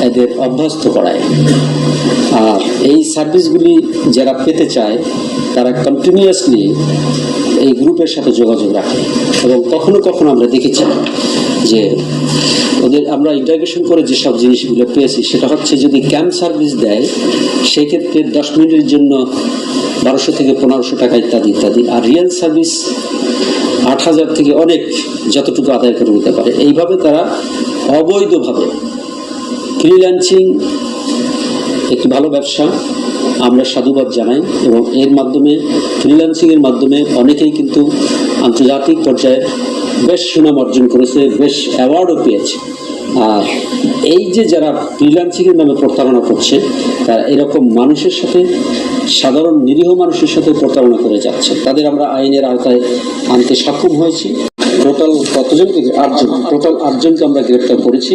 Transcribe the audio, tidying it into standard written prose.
এদের অভ্যস্ত করায়। আর এই সার্ভিসগুলি যারা পেতে চায় তারা কন্টিনিউয়াসলি এই গ্রুপের সাথে যোগাযোগ রাখে, এবং কখনো কখনো আমরা দেখেছি যে ওদের আমরা ইন্টারগ্রেশন করে যেসব জিনিসগুলো পেয়েছি সেটা হচ্ছে যদি ক্যাম্প সার্ভিস দেয় সেক্ষেত্রে 10 মিনিটের জন্য 1200 থেকে 1500 টাকা ইত্যাদি ইত্যাদি, আর রিয়েল সার্ভিস 8000 থেকে অনেক যতটুকু আদায় করে নিতে পারে। এইভাবে তারা অবৈধভাবে ফ্রিল্যান্সিং একটি ভালো ব্যবসা, আমরা সাধুবাদ জানাই, এবং এর মাধ্যমে ফ্রিল্যান্সিংয়ের মাধ্যমে অনেকেই কিন্তু আন্তর্জাতিক পর্যায়ে বেশ সুনাম অর্জন করেছে, বেশ অ্যাওয়ার্ডও পেয়েছে। আর এই যে যারা ফ্রিল্যান্সিংয়ের নামে প্রতারণা করছে তারা এরকম মানুষের সাথে, সাধারণ নিরীহ মানুষের সাথে প্রতারণা করে যাচ্ছে। তাদের আমরা আইনের আওতায় আনতে সক্ষম হয়েছি। টোটাল কতজনকে? 8 জন। টোটাল 8 জনকে আমরা গ্রেপ্তার করেছি।